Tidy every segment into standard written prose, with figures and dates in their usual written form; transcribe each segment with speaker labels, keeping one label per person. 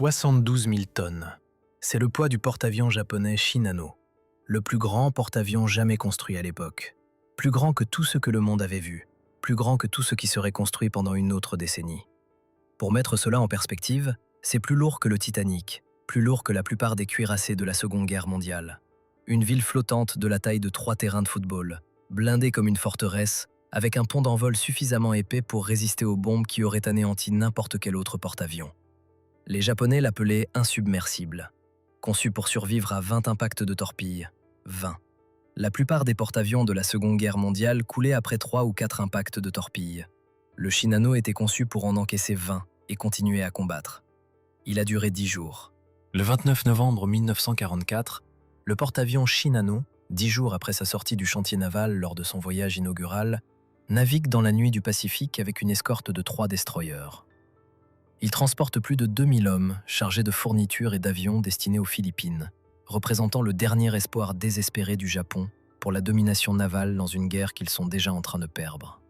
Speaker 1: 72 000 tonnes. C'est le poids du porte-avions japonais Shinano, le plus grand porte-avions jamais construit à l'époque. Plus grand que tout ce que le monde avait vu, plus grand que tout ce qui serait construit pendant une autre décennie. Pour mettre cela en perspective, c'est plus lourd que le Titanic, plus lourd que la plupart des cuirassés de la Seconde Guerre mondiale. Une ville flottante de la taille de 3 terrains de football, blindée comme une forteresse, avec un pont d'envol suffisamment épais pour résister aux bombes qui auraient anéanti n'importe quel autre porte-avions. Les Japonais l'appelaient insubmersible, conçu pour survivre à 20 impacts de torpilles. 20. La plupart des porte-avions de la Seconde Guerre mondiale coulaient après 3 ou 4 impacts de torpilles. Le Shinano était conçu pour en encaisser 20 et continuer à combattre. Il a duré 10 jours. Le 29 novembre 1944, le porte-avions Shinano, 10 jours après sa sortie du chantier naval lors de son voyage inaugural, navigue dans la nuit du Pacifique avec une escorte de 3 destroyers. Il transporte plus de 2000 hommes chargés de fournitures et d'avions destinés aux Philippines, représentant le dernier espoir désespéré du Japon pour la domination navale dans une guerre qu'ils sont déjà en train de perdre.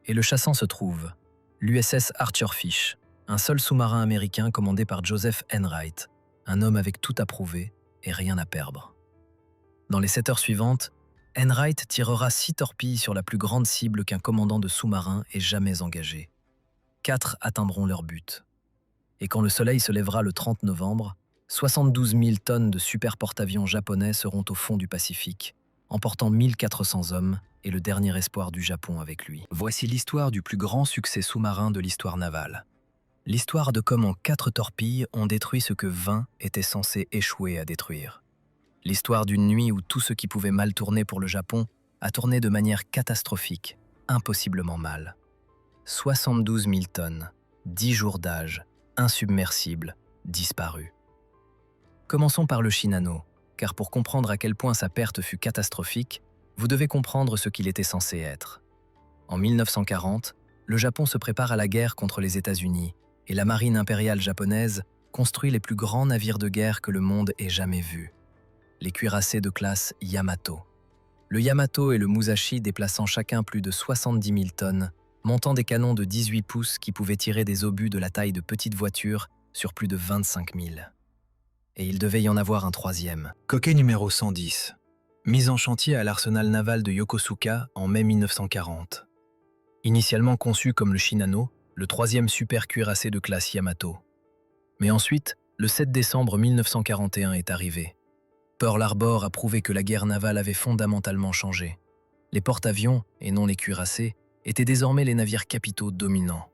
Speaker 1: Et le chassant se trouve, l'USS Arthur Fish, un seul sous-marin américain commandé par Joseph Enright, un homme avec tout à prouver et rien à perdre. Dans les 7 heures suivantes, Enright tirera 6 torpilles sur la plus grande cible qu'un commandant de sous-marin ait jamais engagée. 4 atteindront leur but. Et quand le soleil se lèvera le 30 novembre, 72 000 tonnes de super porte-avions japonais seront au fond du Pacifique, emportant 1400 hommes et le dernier espoir du Japon avec lui. Voici l'histoire du plus grand succès sous-marin de l'histoire navale. L'histoire de comment 4 torpilles ont détruit ce que 20 étaient censés échouer à détruire. L'histoire d'une nuit où tout ce qui pouvait mal tourner pour le Japon a tourné de manière catastrophique, impossiblement mal. 72 000 tonnes, 10 jours d'âge, insubmersible, disparu. Commençons par le Shinano, car pour comprendre à quel point sa perte fut catastrophique, vous devez comprendre ce qu'il était censé être. En 1940, le Japon se prépare à la guerre contre les États-Unis et la marine impériale japonaise construit les plus grands navires de guerre que le monde ait jamais vus. Les cuirassés de classe Yamato. Le Yamato et le Musashi déplaçant chacun plus de 70 000 tonnes, montant des canons de 18 pouces qui pouvaient tirer des obus de la taille de petites voitures sur plus de 25 000. Et il devait y en avoir un troisième. Coquet numéro 110, mis en chantier à l'arsenal naval de Yokosuka en mai 1940. Initialement conçu comme le Shinano, le troisième super cuirassé de classe Yamato. Mais ensuite, le 7 décembre 1941 est arrivé. Pearl Harbor a prouvé que la guerre navale avait fondamentalement changé. Les porte-avions, et non les cuirassés, étaient désormais les navires capitaux dominants.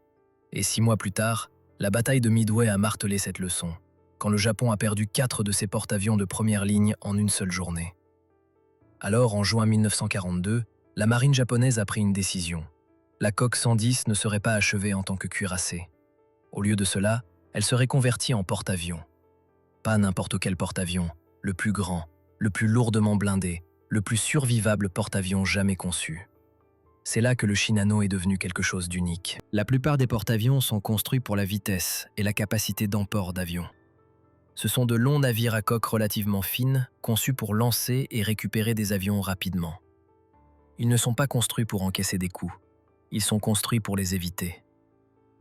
Speaker 1: Et 6 mois plus tard, la bataille de Midway a martelé cette leçon, quand le Japon a perdu 4 de ses porte-avions de première ligne en une seule journée. Alors, en juin 1942, la marine japonaise a pris une décision. La coque 110 ne serait pas achevée en tant que cuirassé. Au lieu de cela, elle serait convertie en porte-avions. Pas n'importe quel porte-avions, le plus grand, le plus lourdement blindé, le plus survivable porte-avions jamais conçu. C'est là que le Shinano est devenu quelque chose d'unique. La plupart des porte-avions sont construits pour la vitesse et la capacité d'emport d'avions. Ce sont de longs navires à coque relativement fine, conçus pour lancer et récupérer des avions rapidement. Ils ne sont pas construits pour encaisser des coups. Ils sont construits pour les éviter.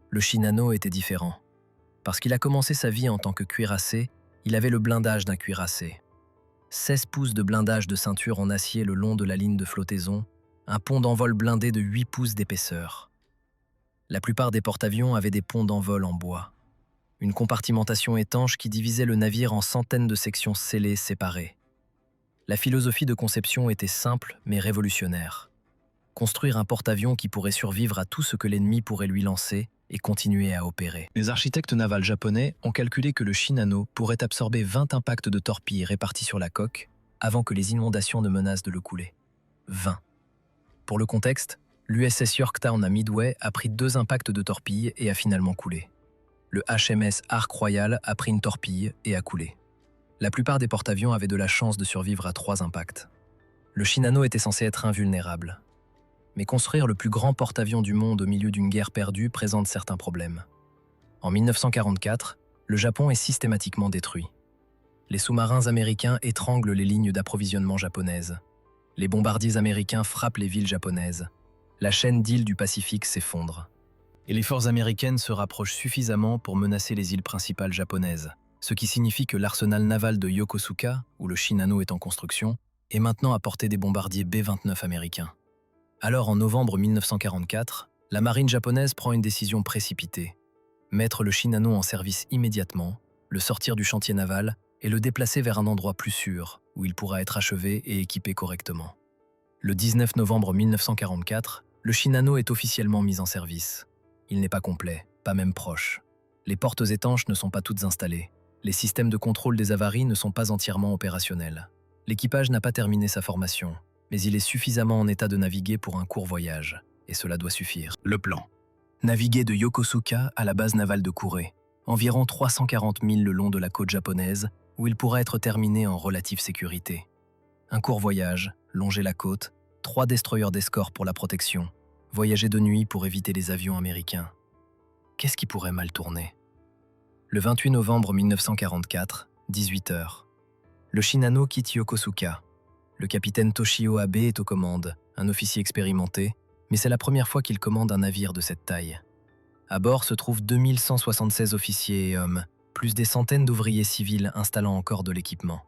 Speaker 1: Le Shinano était différent. Parce qu'il a commencé sa vie en tant que cuirassé, il avait le blindage d'un cuirassé. 16 pouces de blindage de ceinture en acier le long de la ligne de flottaison, un pont d'envol blindé de 8 pouces d'épaisseur. La plupart des porte-avions avaient des ponts d'envol en bois. Une compartimentation étanche qui divisait le navire en centaines de sections scellées séparées. La philosophie de conception était simple mais révolutionnaire. Construire un porte-avions qui pourrait survivre à tout ce que l'ennemi pourrait lui lancer et continuer à opérer. Les architectes navals japonais ont calculé que le Shinano pourrait absorber 20 impacts de torpilles répartis sur la coque avant que les inondations ne menacent de le couler. 20. Pour le contexte, l'USS Yorktown à Midway a pris 2 impacts de torpilles et a finalement coulé. Le HMS Ark Royal a pris une torpille et a coulé. La plupart des porte-avions avaient de la chance de survivre à 3 impacts. Le Shinano était censé être invulnérable. Mais construire le plus grand porte-avions du monde au milieu d'une guerre perdue présente certains problèmes. En 1944, le Japon est systématiquement détruit. Les sous-marins américains étranglent les lignes d'approvisionnement japonaises. Les bombardiers américains frappent les villes japonaises. La chaîne d'îles du Pacifique s'effondre. et les forces américaines se rapprochent suffisamment pour menacer les îles principales japonaises, ce qui signifie que l'arsenal naval de Yokosuka, où le Shinano est en construction, est maintenant à portée des bombardiers B-29 américains. Alors en novembre 1944, la marine japonaise prend une décision précipitée. Mettre le Shinano en service immédiatement, le sortir du chantier naval et le déplacer vers un endroit plus sûr, où il pourra être achevé et équipé correctement. Le 19 novembre 1944, le Shinano est officiellement mis en service. Il n'est pas complet, pas même proche. Les portes étanches ne sont pas toutes installées. Les systèmes de contrôle des avaries ne sont pas entièrement opérationnels. L'équipage n'a pas terminé sa formation, mais il est suffisamment en état de naviguer pour un court voyage, et cela doit suffire. Le plan. Naviguer de Yokosuka à la base navale de Kure, environ 340 milles le long de la côte japonaise, où il pourra être terminé en relative sécurité. Un court voyage, longer la côte, 3 destroyers d'escorte pour la protection, voyager de nuit pour éviter les avions américains. Qu'est-ce qui pourrait mal tourner? Le 28 novembre 1944, 18h. Le Shinano quitte Yokosuka. Le capitaine Toshio Abe est aux commandes, un officier expérimenté, mais c'est la première fois qu'il commande un navire de cette taille. À bord se trouvent 2176 officiers et hommes, plus des centaines d'ouvriers civils installant encore de l'équipement.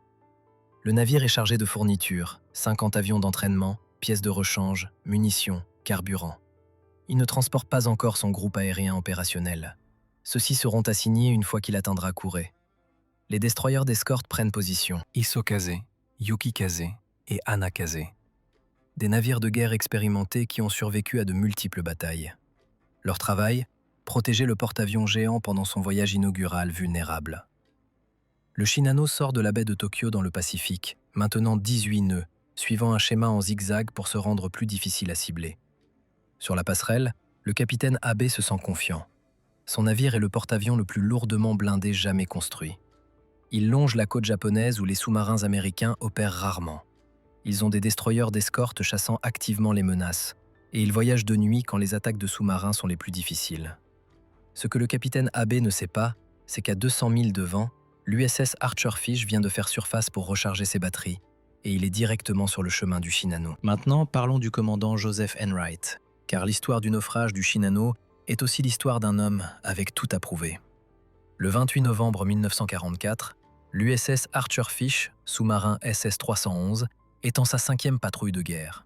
Speaker 1: Le navire est chargé de fournitures, 50 avions d'entraînement, pièces de rechange, munitions, carburant. Il ne transporte pas encore son groupe aérien opérationnel. Ceux-ci seront assignés une fois qu'il atteindra Kure. Les destroyers d'escorte prennent position. Isokaze, Yukikaze et Hanakaze. Des navires de guerre expérimentés qui ont survécu à de multiples batailles. Leur travail, protéger le porte-avions géant pendant son voyage inaugural vulnérable. Le Shinano sort de la baie de Tokyo dans le Pacifique, maintenant 18 nœuds, suivant un schéma en zigzag pour se rendre plus difficile à cibler. Sur la passerelle, le capitaine Abe se sent confiant. Son navire est le porte-avions le plus lourdement blindé jamais construit. Il longe la côte japonaise où les sous-marins américains opèrent rarement. Ils ont des destroyers d'escorte chassant activement les menaces, et ils voyagent de nuit quand les attaques de sous-marins sont les plus difficiles. Ce que le capitaine Abe ne sait pas, c'est qu'à 200 milles de vent, l'USS Archerfish vient de faire surface pour recharger ses batteries, et il est directement sur le chemin du Shinano. Maintenant, parlons du commandant Joseph Enright, car l'histoire du naufrage du Shinano est aussi l'histoire d'un homme avec tout à prouver. Le 28 novembre 1944, l'USS Archerfish, sous-marin SS-311, est en sa 5e patrouille de guerre.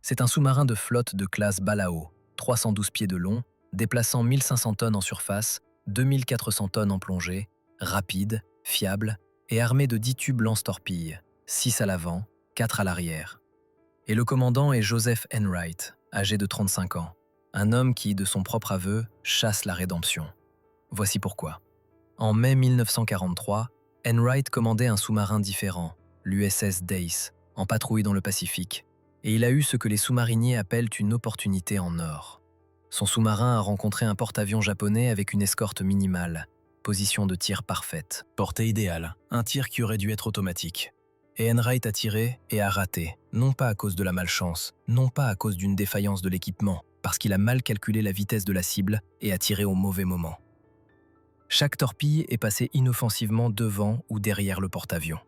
Speaker 1: C'est un sous-marin de flotte de classe Balao, 312 pieds de long, déplaçant 1500 tonnes en surface, 2400 tonnes en plongée, rapide, fiable et armé de 10 tubes lance-torpilles, 6 à l'avant, 4 à l'arrière. Et le commandant est Joseph Enright, âgé de 35 ans, un homme qui, de son propre aveu, chasse la rédemption. Voici pourquoi. En mai 1943, Enright commandait un sous-marin différent, l'USS Dace, en patrouille dans le Pacifique, et il a eu ce que les sous-mariniers appellent une opportunité en or. Son sous-marin a rencontré un porte-avions japonais avec une escorte minimale, position de tir parfaite. Portée idéale, un tir qui aurait dû être automatique. Et Enright a tiré et a raté, non pas à cause de la malchance, non pas à cause d'une défaillance de l'équipement, parce qu'il a mal calculé la vitesse de la cible et a tiré au mauvais moment. Chaque torpille est passée inoffensivement devant ou derrière le porte-avions.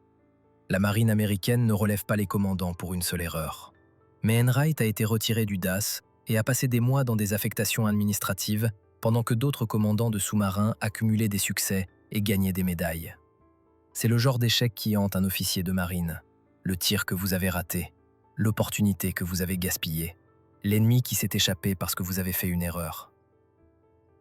Speaker 1: La marine américaine ne relève pas les commandants pour une seule erreur. Mais Enright a été retiré du DAS et a passé des mois dans des affectations administratives pendant que d'autres commandants de sous-marins accumulaient des succès et gagnaient des médailles. C'est le genre d'échec qui hante un officier de marine. Le tir que vous avez raté, l'opportunité que vous avez gaspillée, l'ennemi qui s'est échappé parce que vous avez fait une erreur.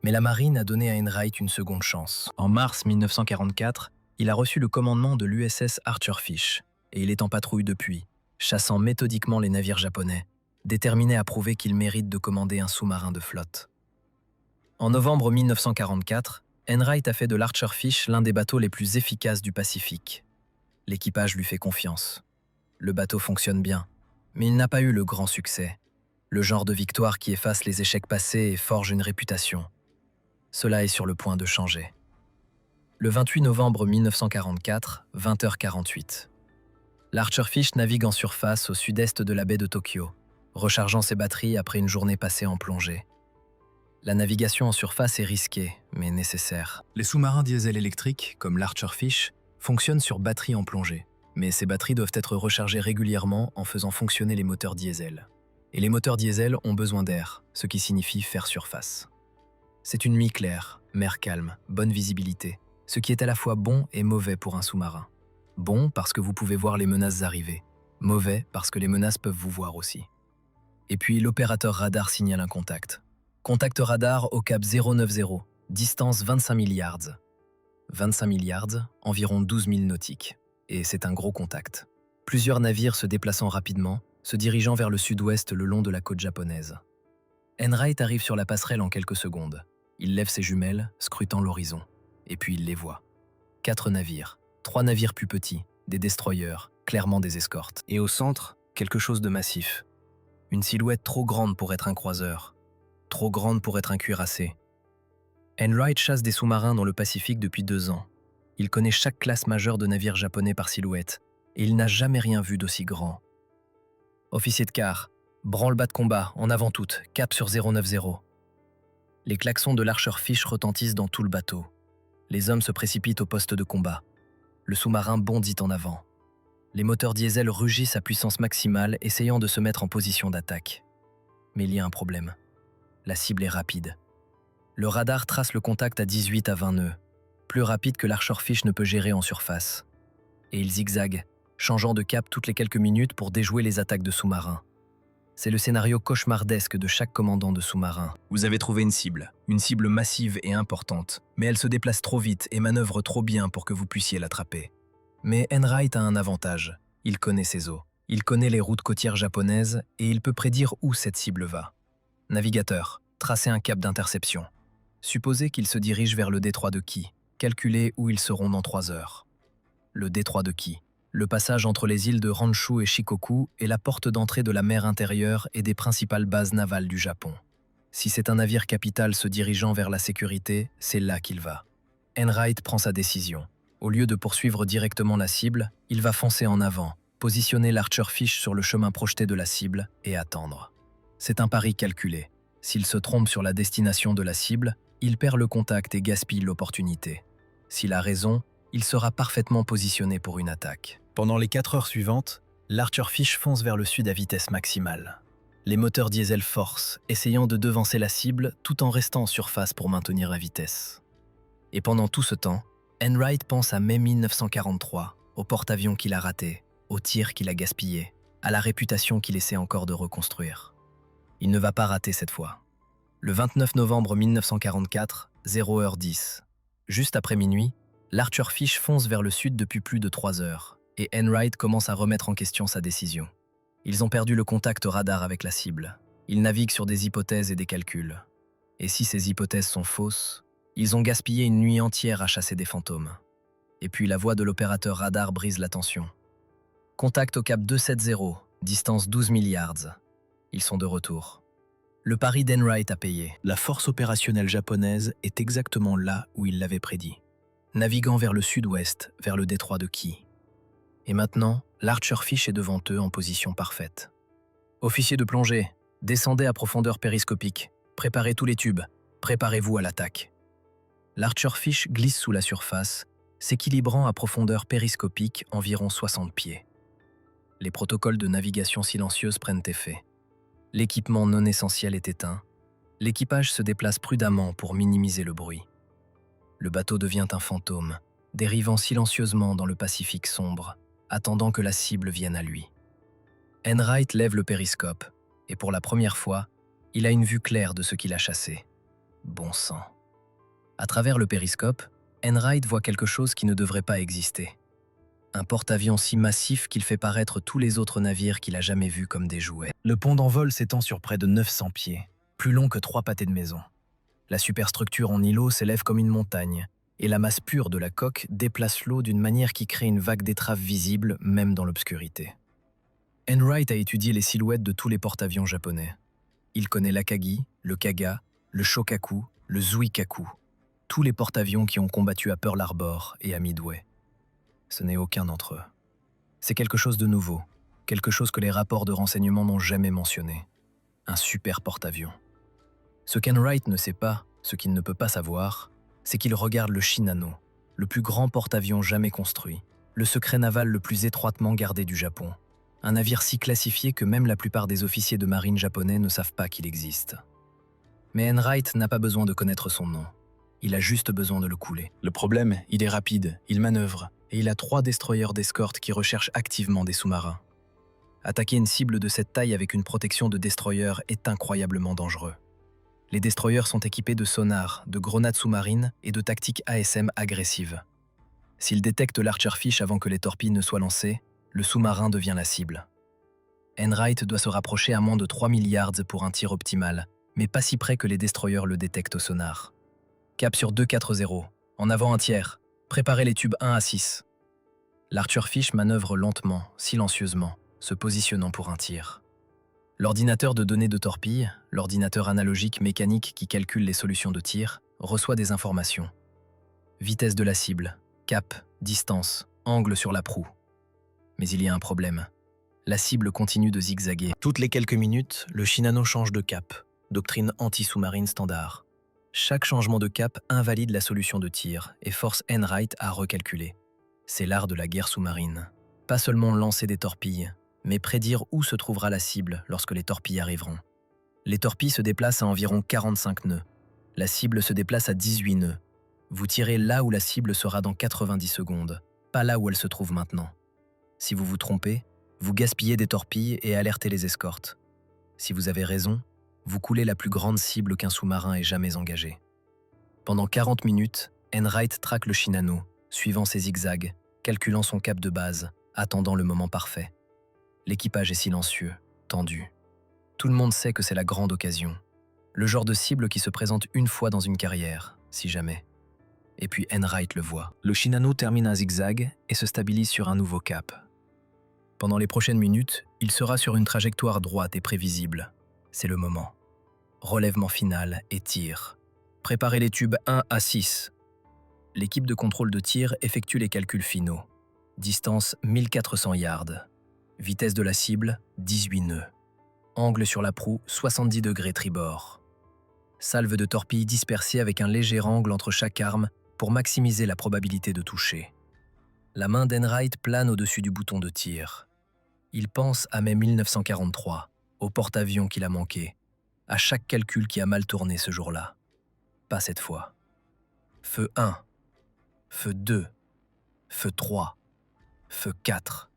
Speaker 1: Mais la marine a donné à Enright une seconde chance. En mars 1944, il a reçu le commandement de l'USS Archerfish et il est en patrouille depuis, chassant méthodiquement les navires japonais, déterminé à prouver qu'il mérite de commander un sous-marin de flotte. En novembre 1944, Enright a fait de l'Archerfish l'un des bateaux les plus efficaces du Pacifique. L'équipage lui fait confiance. Le bateau fonctionne bien, mais il n'a pas eu le grand succès, le genre de victoire qui efface les échecs passés et forge une réputation. Cela est sur le point de changer. Le 28 novembre 1944, 20h48. L'Archerfish navigue en surface au sud-est de la baie de Tokyo, rechargeant ses batteries après une journée passée en plongée. La navigation en surface est risquée, mais nécessaire. Les sous-marins diesel électriques, comme l'Archerfish, fonctionnent sur batterie en plongée, mais ces batteries doivent être rechargées régulièrement en faisant fonctionner les moteurs diesel. Et les moteurs diesel ont besoin d'air, ce qui signifie faire surface. C'est une nuit claire, mer calme, bonne visibilité, ce qui est à la fois bon et mauvais pour un sous-marin. Bon parce que vous pouvez voir les menaces arriver, mauvais parce que les menaces peuvent vous voir aussi. Et puis l'opérateur radar signale un contact. Contact radar au cap 090, distance 25 000 yards. 25 000 yards, environ 12 000 nautiques. Et c'est un gros contact. Plusieurs navires se déplaçant rapidement, se dirigeant vers le sud-ouest le long de la côte japonaise. Enright arrive sur la passerelle en quelques secondes. Il lève ses jumelles, scrutant l'horizon. Et puis il les voit. 4 navires, 3 navires plus petits, des destroyers, clairement des escortes. Et au centre, quelque chose de massif. Une silhouette trop grande pour être un croiseur, trop grande pour être un cuirassé. Enright chasse des sous-marins dans le Pacifique depuis 2 ans. Il connaît chaque classe majeure de navires japonais par silhouette, et il n'a jamais rien vu d'aussi grand. Officier de quart, branle-bas de combat, en avant toute, cap sur 090. Les klaxons de l'Archerfish retentissent dans tout le bateau. Les hommes se précipitent au poste de combat. Le sous-marin bondit en avant. Les moteurs diesel rugissent à puissance maximale, essayant de se mettre en position d'attaque. Mais il y a un problème. La cible est rapide. Le radar trace le contact à 18 à 20 nœuds, plus rapide que l'Archerfish ne peut gérer en surface. Et il zigzague, changeant de cap toutes les quelques minutes pour déjouer les attaques de sous-marins. C'est le scénario cauchemardesque de chaque commandant de sous-marin. Vous avez trouvé une cible massive et importante, mais elle se déplace trop vite et manœuvre trop bien pour que vous puissiez l'attraper. Mais Enright a un avantage, il connaît ses eaux, il connaît les routes côtières japonaises et il peut prédire où cette cible va. Navigateur, tracez un cap d'interception. Supposez qu'il se dirige vers le détroit de Ki, calculez où ils seront dans 3 heures. Le détroit de Ki, le passage entre les îles de Honshu et Shikoku est la porte d'entrée de la mer intérieure et des principales bases navales du Japon. Si c'est un navire capital se dirigeant vers la sécurité, c'est là qu'il va. Enright prend sa décision. Au lieu de poursuivre directement la cible, il va foncer en avant, positionner l'Archerfish sur le chemin projeté de la cible et attendre. C'est un pari calculé. S'il se trompe sur la destination de la cible, il perd le contact et gaspille l'opportunité. S'il a raison, il sera parfaitement positionné pour une attaque. Pendant les 4 heures suivantes, l'Archerfish fonce vers le sud à vitesse maximale. Les moteurs diesel forcent, essayant de devancer la cible tout en restant en surface pour maintenir la vitesse. Et pendant tout ce temps, Enright pense à mai 1943, au porte-avions qu'il a raté, aux tirs qu'il a gaspillés, à la réputation qu'il essaie encore de reconstruire. Il ne va pas rater cette fois. Le 29 novembre 1944, 0h10, juste après minuit, l'Archerfish fonce vers le sud depuis plus de 3 heures, et Enright commence à remettre en question sa décision. Ils ont perdu le contact radar avec la cible. Ils naviguent sur des hypothèses et des calculs. Et si ces hypothèses sont fausses, ils ont gaspillé une nuit entière à chasser des fantômes. Et puis la voix de l'opérateur radar brise la tension. Contact au cap 270, distance 12 000 yards. Ils sont de retour. Le pari d'Enright a payé. La force opérationnelle japonaise est exactement là où il l'avait prédit. Naviguant vers le sud-ouest, vers le détroit de Ki. Et maintenant, l'Archerfish est devant eux en position parfaite. Officier de plongée, descendez à profondeur périscopique. Préparez tous les tubes. Préparez-vous à l'attaque. L'Archerfish glisse sous la surface, s'équilibrant à profondeur périscopique environ 60 pieds. Les protocoles de navigation silencieuse prennent effet. L'équipement non essentiel est éteint. L'équipage se déplace prudemment pour minimiser le bruit. Le bateau devient un fantôme, dérivant silencieusement dans le Pacifique sombre, attendant que la cible vienne à lui. Enright lève le périscope, et pour la première fois, il a une vue claire de ce qu'il a chassé. Bon sang. À travers le périscope, Enright voit quelque chose qui ne devrait pas exister. Un porte-avions si massif qu'il fait paraître tous les autres navires qu'il a jamais vus comme des jouets. Le pont d'envol s'étend sur près de 900 pieds, plus long que 3 pâtés de maison. La superstructure en îlot s'élève comme une montagne, et la masse pure de la coque déplace l'eau d'une manière qui crée une vague d'étrave visible même dans l'obscurité. Enright a étudié les silhouettes de tous les porte-avions japonais. Il connaît l'Akagi, le Kaga, le Shokaku, le Zuikaku, tous les porte-avions qui ont combattu à Pearl Harbor et à Midway. Ce n'est aucun d'entre eux. C'est quelque chose de nouveau, quelque chose que les rapports de renseignement n'ont jamais mentionné. Un super porte-avions. Ce qu'Enright ne sait pas, ce qu'il ne peut pas savoir, c'est qu'il regarde le Shinano, le plus grand porte-avions jamais construit, le secret naval le plus étroitement gardé du Japon. Un navire si classifié que même la plupart des officiers de marine japonais ne savent pas qu'il existe. Mais Enright n'a pas besoin de connaître son nom. Il a juste besoin de le couler. Le problème, il est rapide, il manœuvre, et il a 3 destroyers d'escorte qui recherchent activement des sous-marins. Attaquer une cible de cette taille avec une protection de destroyer est incroyablement dangereux. Les destroyers sont équipés de sonars, de grenades sous-marines et de tactiques ASM agressives. S'ils détectent l'Archerfish avant que les torpilles ne soient lancées, le sous-marin devient la cible. Enright doit se rapprocher à moins de 3000 yards pour un tir optimal, mais pas si près que les destroyers le détectent au sonar. Cap sur 240, en avant un tiers, préparez les tubes 1 à 6. L'Archerfish manœuvre lentement, silencieusement, se positionnant pour un tir. L'ordinateur de données de torpille, l'ordinateur analogique mécanique qui calcule les solutions de tir, reçoit des informations. Vitesse de la cible, cap, distance, angle sur la proue. Mais il y a un problème. La cible continue de zigzaguer. Toutes les quelques minutes, le Shinano change de cap, doctrine anti-sous-marine standard. Chaque changement de cap invalide la solution de tir et force Enright à recalculer. C'est l'art de la guerre sous-marine. Pas seulement lancer des torpilles, mais prédire où se trouvera la cible lorsque les torpilles arriveront. Les torpilles se déplacent à environ 45 nœuds. La cible se déplace à 18 nœuds. Vous tirez là où la cible sera dans 90 secondes, pas là où elle se trouve maintenant. Si vous vous trompez, vous gaspillez des torpilles et alertez les escortes. Si vous avez raison, vous coulez la plus grande cible qu'un sous-marin ait jamais engagée. Pendant 40 minutes, Enright traque le Shinano, suivant ses zigzags, calculant son cap de base, attendant le moment parfait. L'équipage est silencieux, tendu. Tout le monde sait que c'est la grande occasion. Le genre de cible qui se présente une fois dans une carrière, si jamais. Et puis Enright le voit. Le Shinano termine un zigzag et se stabilise sur un nouveau cap. Pendant les prochaines minutes, il sera sur une trajectoire droite et prévisible. C'est le moment. Relèvement final et tir. Préparez les tubes 1 à 6. L'équipe de contrôle de tir effectue les calculs finaux. Distance 1400 yards. Vitesse de la cible 18 nœuds. Angle sur la proue 70 degrés tribord. Salve de torpilles dispersées avec un léger angle entre chaque arme pour maximiser la probabilité de toucher. La main d'Enright plane au-dessus du bouton de tir. Il pense à mai 1943, au porte-avions qu'il a manqué, à chaque calcul qui a mal tourné ce jour-là. Pas cette fois. Feu 1, feu 2, feu 3, feu 4,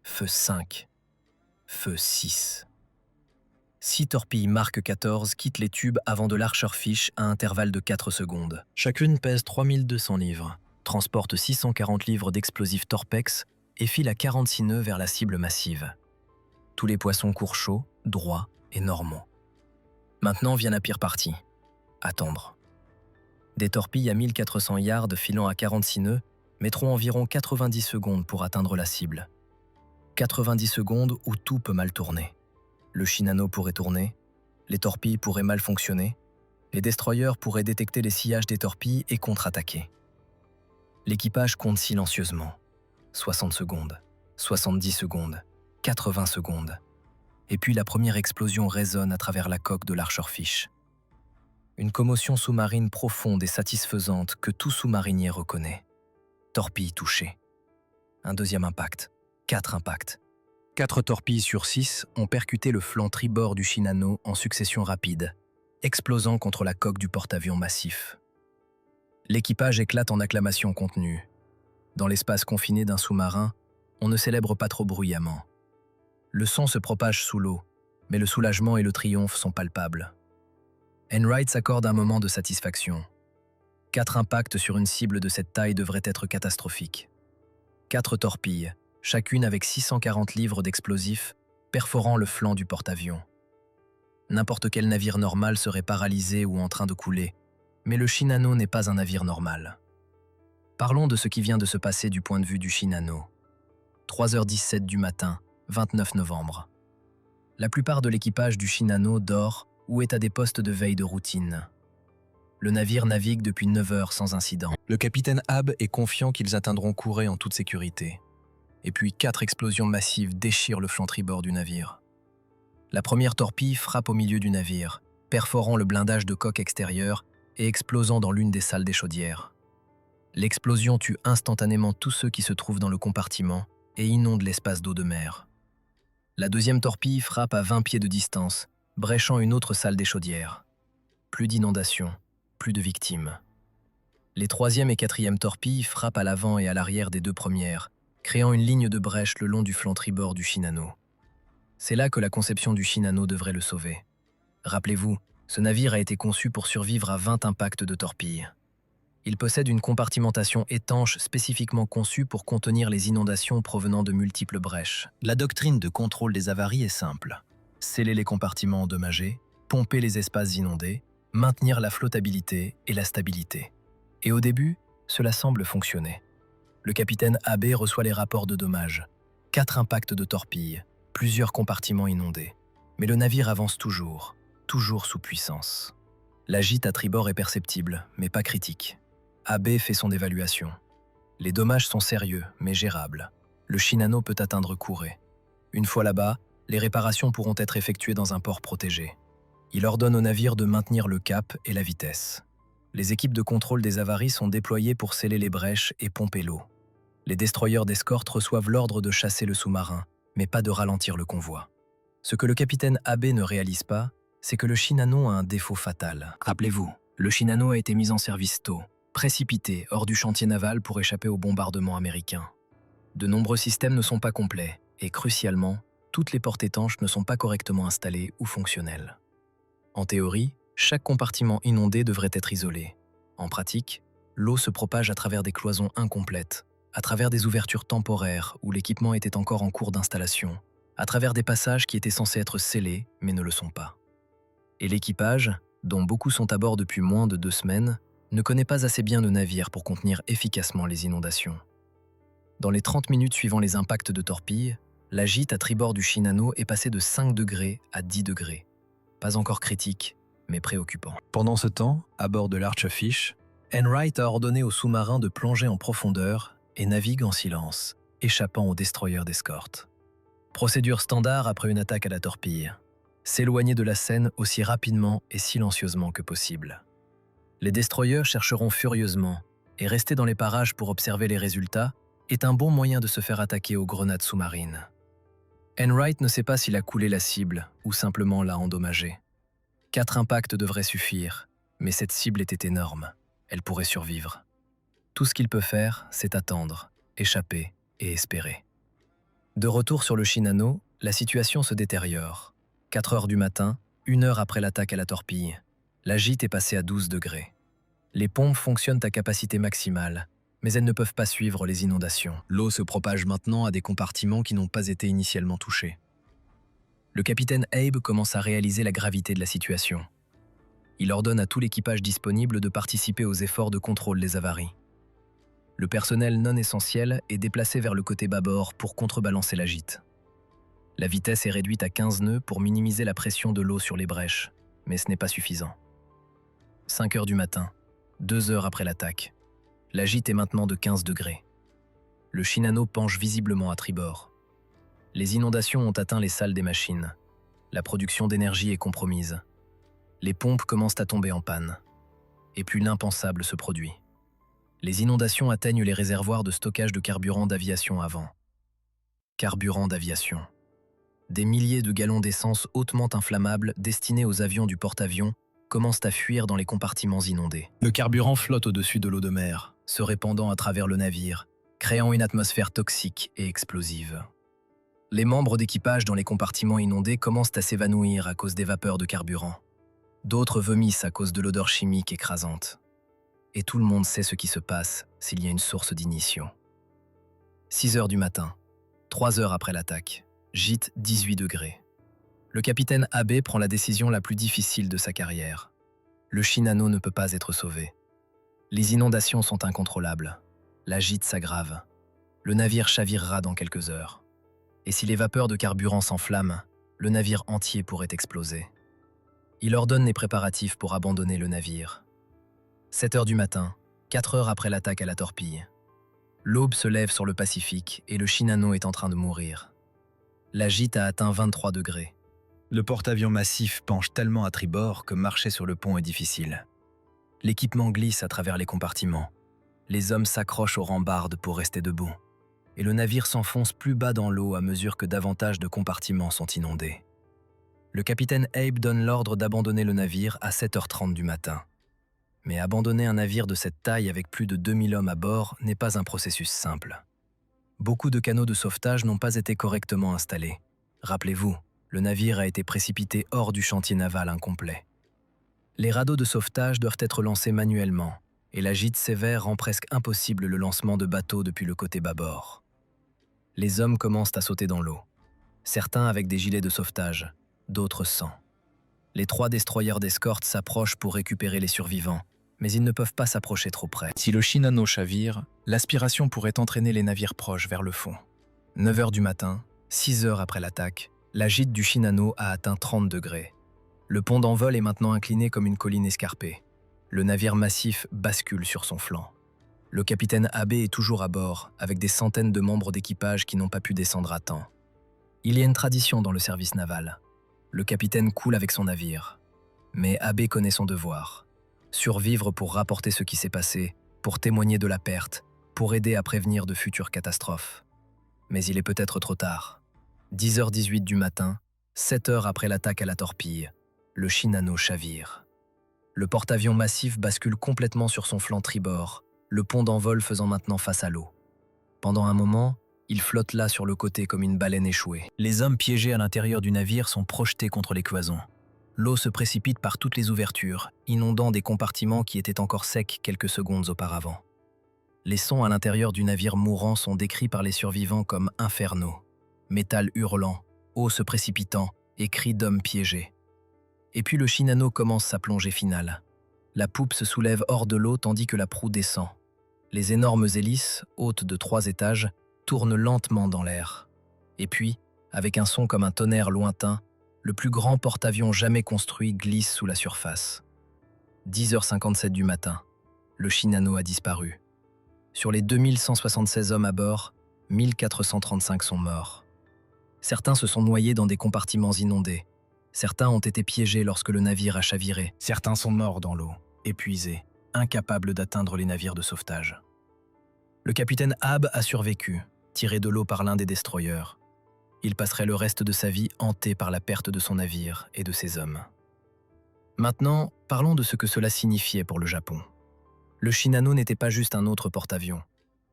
Speaker 1: feu 5, feu 6. 6 torpilles Mark 14 quittent les tubes avant de l'Archerfish à intervalle de 4 secondes. Chacune pèse 3200 livres, transporte 640 livres d'explosifs Torpex et file à 46 nœuds vers la cible massive. Tous les poissons courent chaud, droits et normaux. Maintenant vient la pire partie, attendre. Des torpilles à 1400 yards filant à 46 nœuds mettront environ 90 secondes pour atteindre la cible. 90 secondes où tout peut mal tourner. Le Shinano pourrait tourner, les torpilles pourraient mal fonctionner, les destroyers pourraient détecter les sillages des torpilles et contre-attaquer. L'équipage compte silencieusement. 60 secondes, 70 secondes, 80 secondes. Et puis la première explosion résonne à travers la coque de l'Archerfish. Une commotion sous-marine profonde et satisfaisante que tout sous-marinier reconnaît. Torpille touchée. Un deuxième impact. 4 impacts. 4 torpilles sur 6 ont percuté le flanc tribord du Shinano en succession rapide, explosant contre la coque du porte-avions massif. L'équipage éclate en acclamations contenues. Dans l'espace confiné d'un sous-marin, on ne célèbre pas trop bruyamment. Le son se propage sous l'eau, mais le soulagement et le triomphe sont palpables. Enright s'accorde un moment de satisfaction. 4 impacts sur une cible de cette taille devraient être catastrophiques. 4 torpilles, chacune avec 640 livres d'explosifs, perforant le flanc du porte-avions. N'importe quel navire normal serait paralysé ou en train de couler, mais le Shinano n'est pas un navire normal. Parlons de ce qui vient de se passer du point de vue du Shinano. 3h17 du matin, 29 novembre. La plupart de l'équipage du Shinano dort ou est à des postes de veille de routine. Le navire navigue depuis 9 heures sans incident. Le capitaine Abe est confiant qu'ils atteindront Kouré en toute sécurité. Et puis 4 explosions massives déchirent le flanc tribord du navire. La première torpille frappe au milieu du navire, perforant le blindage de coque extérieure et explosant dans l'une des salles des chaudières. L'explosion tue instantanément tous ceux qui se trouvent dans le compartiment et inonde l'espace d'eau de mer. La deuxième torpille frappe à 20 pieds de distance, bréchant une autre salle des chaudières. Plus d'inondations, plus de victimes. Les troisième et quatrième torpilles frappent à l'avant et à l'arrière des deux premières, créant une ligne de brèche le long du flanc tribord du Shinano. C'est là que la conception du Shinano devrait le sauver. Rappelez-vous, ce navire a été conçu pour survivre à 20 impacts de torpilles. Il possède une compartimentation étanche spécifiquement conçue pour contenir les inondations provenant de multiples brèches. La doctrine de contrôle des avaries est simple. Sceller les compartiments endommagés, pomper les espaces inondés, maintenir la flottabilité et la stabilité. Et au début, cela semble fonctionner. Le capitaine Abe reçoit les rapports de dommages. 4 impacts de torpilles, plusieurs compartiments inondés. Mais le navire avance toujours sous puissance. La gîte à tribord est perceptible, mais pas critique. Abe fait son évaluation. Les dommages sont sérieux, mais gérables. Le Shinano peut atteindre Kure. Une fois là-bas, les réparations pourront être effectuées dans un port protégé. Il ordonne au navire de maintenir le cap et la vitesse. Les équipes de contrôle des avaries sont déployées pour sceller les brèches et pomper l'eau. Les destroyers d'escorte reçoivent l'ordre de chasser le sous-marin, mais pas de ralentir le convoi. Ce que le capitaine Abe ne réalise pas, c'est que le Shinano a un défaut fatal. Rappelez-vous, le Shinano a été mis en service tôt, précipité hors du chantier naval pour échapper aux bombardements américains. De nombreux systèmes ne sont pas complets et, crucialement, toutes les portes étanches ne sont pas correctement installées ou fonctionnelles. En théorie, chaque compartiment inondé devrait être isolé. En pratique, l'eau se propage à travers des cloisons incomplètes, à travers des ouvertures temporaires où l'équipement était encore en cours d'installation, à travers des passages qui étaient censés être scellés mais ne le sont pas. Et l'équipage, dont beaucoup sont à bord depuis moins de 2 semaines, ne connaît pas assez bien le navire pour contenir efficacement les inondations. Dans les 30 minutes suivant les impacts de torpilles, la gîte à tribord du Shinano est passée de 5 degrés à 10 degrés. Pas encore critique, mais préoccupant. Pendant ce temps, à bord de l'Archerfish, Enright a ordonné au sous-marin de plonger en profondeur et navigue en silence, échappant aux destroyers d'escorte. Procédure standard après une attaque à la torpille. S'éloigner de la scène aussi rapidement et silencieusement que possible. Les destroyers chercheront furieusement, et rester dans les parages pour observer les résultats est un bon moyen de se faire attaquer aux grenades sous-marines. Enright ne sait pas s'il a coulé la cible ou simplement l'a endommagée. 4 impacts devraient suffire, mais cette cible était énorme. Elle pourrait survivre. Tout ce qu'il peut faire, c'est attendre, échapper et espérer. De retour sur le Shinano, la situation se détériore. 4 heures du matin, 1 heure après l'attaque à la torpille, la gîte est passée à 12 degrés. Les pompes fonctionnent à capacité maximale, mais elles ne peuvent pas suivre les inondations. L'eau se propage maintenant à des compartiments qui n'ont pas été initialement touchés. Le capitaine Abe commence à réaliser la gravité de la situation. Il ordonne à tout l'équipage disponible de participer aux efforts de contrôle des avaries. Le personnel non essentiel est déplacé vers le côté bâbord pour contrebalancer la gîte. La vitesse est réduite à 15 nœuds pour minimiser la pression de l'eau sur les brèches, mais ce n'est pas suffisant. 5 heures du matin, 2 heures après l'attaque. La gîte est maintenant de 15 degrés. Le Shinano penche visiblement à tribord. Les inondations ont atteint les salles des machines. La production d'énergie est compromise. Les pompes commencent à tomber en panne. Et puis l'impensable se produit. Les inondations atteignent les réservoirs de stockage de carburant d'aviation avant. Carburant d'aviation. Des milliers de gallons d'essence hautement inflammable destinés aux avions du porte-avions commencent à fuir dans les compartiments inondés. Le carburant flotte au-dessus de l'eau de mer, se répandant à travers le navire, créant une atmosphère toxique et explosive. Les membres d'équipage dans les compartiments inondés commencent à s'évanouir à cause des vapeurs de carburant. D'autres vomissent à cause de l'odeur chimique écrasante. Et tout le monde sait ce qui se passe s'il y a une source d'ignition. 6 heures du matin, 3 heures après l'attaque, gîte 18 degrés. Le capitaine Abe prend la décision la plus difficile de sa carrière. Le Shinano ne peut pas être sauvé. Les inondations sont incontrôlables. La gîte s'aggrave. Le navire chavirera dans quelques heures. Et si les vapeurs de carburant s'enflamment, le navire entier pourrait exploser. Il ordonne les préparatifs pour abandonner le navire. 7 heures du matin, 4 heures après l'attaque à la torpille. L'aube se lève sur le Pacifique et le Shinano est en train de mourir. La gîte a atteint 23 degrés. Le porte-avions massif penche tellement à tribord que marcher sur le pont est difficile. L'équipement glisse à travers les compartiments. Les hommes s'accrochent aux rambardes pour rester debout. Et le navire s'enfonce plus bas dans l'eau à mesure que davantage de compartiments sont inondés. Le capitaine Abe donne l'ordre d'abandonner le navire à 7h30 du matin. Mais abandonner un navire de cette taille avec plus de 2000 hommes à bord n'est pas un processus simple. Beaucoup de canaux de sauvetage n'ont pas été correctement installés. Rappelez-vous, le navire a été précipité hors du chantier naval incomplet. Les radeaux de sauvetage doivent être lancés manuellement, et la gîte sévère rend presque impossible le lancement de bateaux depuis le côté bâbord. Les hommes commencent à sauter dans l'eau, certains avec des gilets de sauvetage, d'autres sans. Les 3 destroyers d'escorte s'approchent pour récupérer les survivants, mais ils ne peuvent pas s'approcher trop près.
Speaker 2: Si le Shinano chavire, l'aspiration pourrait entraîner les navires proches vers le fond.
Speaker 1: 9h du matin, 6 heures après l'attaque, la gîte du Shinano a atteint 30 degrés. Le pont d'envol est maintenant incliné comme une colline escarpée. Le navire massif bascule sur son flanc. Le capitaine Abe est toujours à bord, avec des centaines de membres d'équipage qui n'ont pas pu descendre à temps. Il y a une tradition dans le service naval. Le capitaine coule avec son navire. Mais Abe connaît son devoir. Survivre pour rapporter ce qui s'est passé, pour témoigner de la perte, pour aider à prévenir de futures catastrophes. Mais il est peut-être trop tard. 10h18 du matin, 7 heures après l'attaque à la torpille, le Shinano chavire. Le porte-avions massif bascule complètement sur son flanc tribord, le pont d'envol faisant maintenant face à l'eau. Pendant un moment, il flotte là sur le côté comme une baleine échouée. Les hommes piégés à l'intérieur du navire sont projetés contre les cloisons. L'eau se précipite par toutes les ouvertures, inondant des compartiments qui étaient encore secs quelques secondes auparavant. Les sons à l'intérieur du navire mourant sont décrits par les survivants comme infernaux. Métal hurlant, eau se précipitant et cris d'hommes piégés. Et puis le Shinano commence sa plongée finale. La poupe se soulève hors de l'eau tandis que la proue descend. Les énormes hélices, hautes de 3 étages, tournent lentement dans l'air. Et puis, avec un son comme un tonnerre lointain, le plus grand porte-avions jamais construit glisse sous la surface. 10h57 du matin, le Shinano a disparu. Sur les 2176 hommes à bord, 1435 sont morts. Certains se sont noyés dans des compartiments inondés. Certains ont été piégés lorsque le navire a chaviré. Certains sont morts dans l'eau, épuisés, incapables d'atteindre les navires de sauvetage. Le capitaine Abe a survécu, tiré de l'eau par l'un des destroyers. Il passerait le reste de sa vie hanté par la perte de son navire et de ses hommes. Maintenant, parlons de ce que cela signifiait pour le Japon. Le Shinano n'était pas juste un autre porte-avions.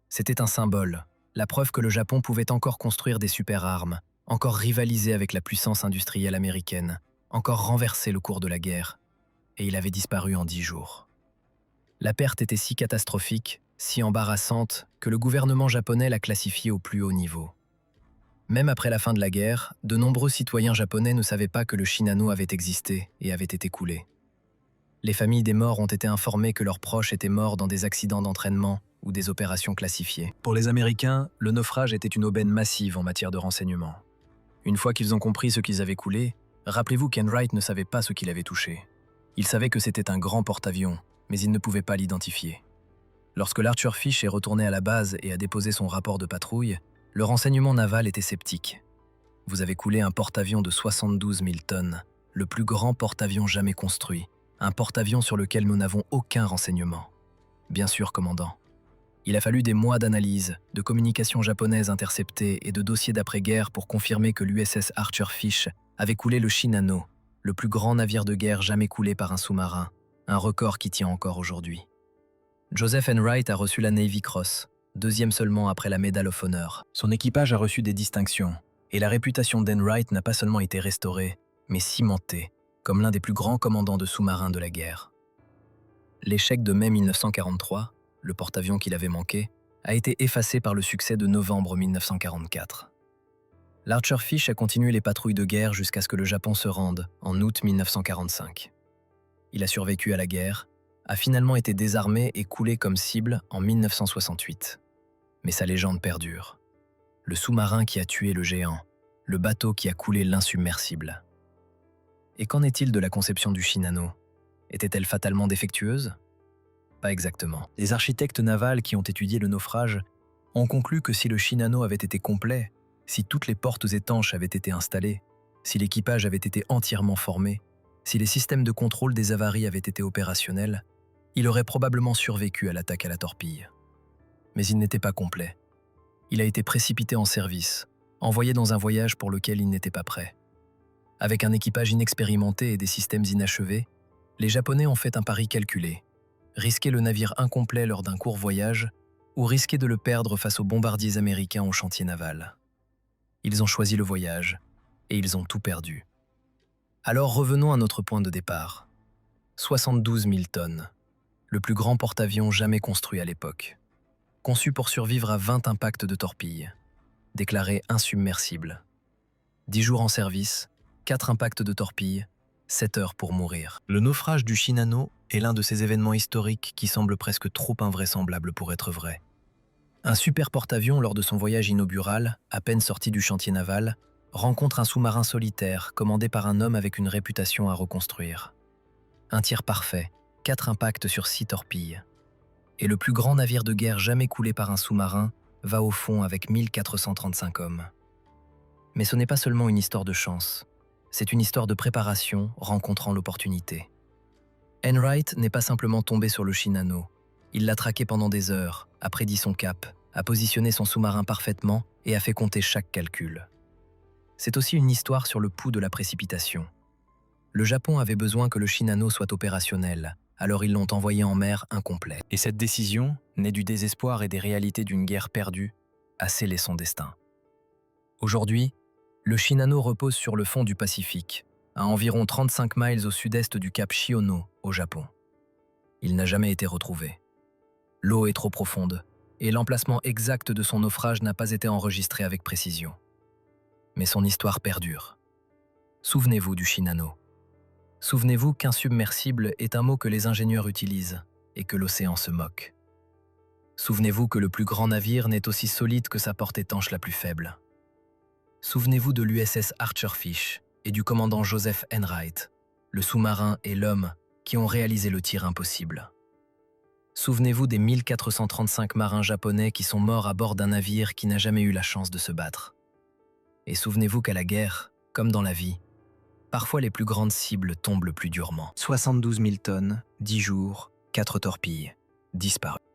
Speaker 1: C'était un symbole, la preuve que le Japon pouvait encore construire des super-armes, encore rivaliser avec la puissance industrielle américaine, encore renverser le cours de la guerre. Et il avait disparu en 10 jours. La perte était si catastrophique, si embarrassante, que le gouvernement japonais l'a classifiée au plus haut niveau. Même après la fin de la guerre, de nombreux citoyens japonais ne savaient pas que le Shinano avait existé et avait été coulé. Les familles des morts ont été informées que leurs proches étaient morts dans des accidents d'entraînement ou des opérations classifiées. Pour les Américains, le naufrage était une aubaine massive en matière de renseignement. Une fois qu'ils ont compris ce qu'ils avaient coulé, rappelez-vous qu'Enright ne savait pas ce qu'il avait touché. Il savait que c'était un grand porte-avions, mais il ne pouvait pas l'identifier. Lorsque l'Archer Fish est retourné à la base et a déposé son rapport de patrouille, le renseignement naval était sceptique. Vous avez coulé un porte-avions de 72 000 tonnes, le plus grand porte-avions jamais construit, un porte-avions sur lequel nous n'avons aucun renseignement. Bien sûr, commandant. Il a fallu des mois d'analyse, de communications japonaises interceptées et de dossiers d'après-guerre pour confirmer que l'USS Archer Fish avait coulé le Shinano, le plus grand navire de guerre jamais coulé par un sous-marin, un record qui tient encore aujourd'hui. Joseph Enright a reçu la Navy Cross, deuxième seulement après la Medal of Honor. Son équipage a reçu des distinctions, et la réputation d'Enright n'a pas seulement été restaurée, mais cimentée, comme l'un des plus grands commandants de sous-marins de la guerre. L'échec de mai 1943, le porte-avions qu'il avait manqué, a été effacé par le succès de novembre 1944. L'Archer Fish a continué les patrouilles de guerre jusqu'à ce que le Japon se rende en août 1945. Il a survécu à la guerre, a finalement été désarmé et coulé comme cible en 1968. Mais sa légende perdure. Le sous-marin qui a tué le géant, le bateau qui a coulé l'insubmersible. Et qu'en est-il de la conception du Shinano? Était-elle fatalement défectueuse? Pas exactement. Les architectes navals qui ont étudié le naufrage ont conclu que si le Shinano avait été complet, si toutes les portes étanches avaient été installées, si l'équipage avait été entièrement formé, si les systèmes de contrôle des avaries avaient été opérationnels, il aurait probablement survécu à l'attaque à la torpille. Mais il n'était pas complet. Il a été précipité en service, envoyé dans un voyage pour lequel il n'était pas prêt. Avec un équipage inexpérimenté et des systèmes inachevés, les Japonais ont fait un pari calculé. Risquer le navire incomplet lors d'un court voyage ou risquer de le perdre face aux bombardiers américains au chantier naval. Ils ont choisi le voyage et ils ont tout perdu. Alors revenons à notre point de départ. 72 000 tonnes, le plus grand porte-avions jamais construit à l'époque. Conçu pour survivre à 20 impacts de torpilles, déclaré insubmersible. 10 jours en service, 4 impacts de torpilles, 7 heures pour mourir. Le naufrage du Shinano est l'un de ces événements historiques qui semblent presque trop invraisemblables pour être vrais. Un super porte-avions lors de son voyage inaugural, à peine sorti du chantier naval, rencontre un sous-marin solitaire commandé par un homme avec une réputation à reconstruire. Un tir parfait, 4 impacts sur 6 torpilles. Et le plus grand navire de guerre jamais coulé par un sous-marin va au fond avec 1435 hommes. Mais ce n'est pas seulement une histoire de chance, c'est une histoire de préparation rencontrant l'opportunité. Enright n'est pas simplement tombé sur le Shinano, il l'a traqué pendant des heures, a prédit son cap, a positionné son sous-marin parfaitement et a fait compter chaque calcul. C'est aussi une histoire sur le pouls de la précipitation. Le Japon avait besoin que le Shinano soit opérationnel, alors ils l'ont envoyé en mer incomplet. Et cette décision, née du désespoir et des réalités d'une guerre perdue, a scellé son destin. Aujourd'hui, le Shinano repose sur le fond du Pacifique, à environ 35 miles au sud-est du cap Shiono, au Japon. Il n'a jamais été retrouvé. L'eau est trop profonde, et l'emplacement exact de son naufrage n'a pas été enregistré avec précision. Mais son histoire perdure. Souvenez-vous du Shinano. Souvenez-vous qu'insubmersible est un mot que les ingénieurs utilisent et que l'océan se moque. Souvenez-vous que le plus grand navire n'est aussi solide que sa porte étanche la plus faible. Souvenez-vous de l'USS Archerfish et du commandant Joseph Enright, le sous-marin et l'homme qui ont réalisé le tir impossible. Souvenez-vous des 1435 marins japonais qui sont morts à bord d'un navire qui n'a jamais eu la chance de se battre. Et souvenez-vous qu'à la guerre, comme dans la vie, parfois les plus grandes cibles tombent le plus durement. 72 000 tonnes, 10 jours, 4 torpilles, disparues.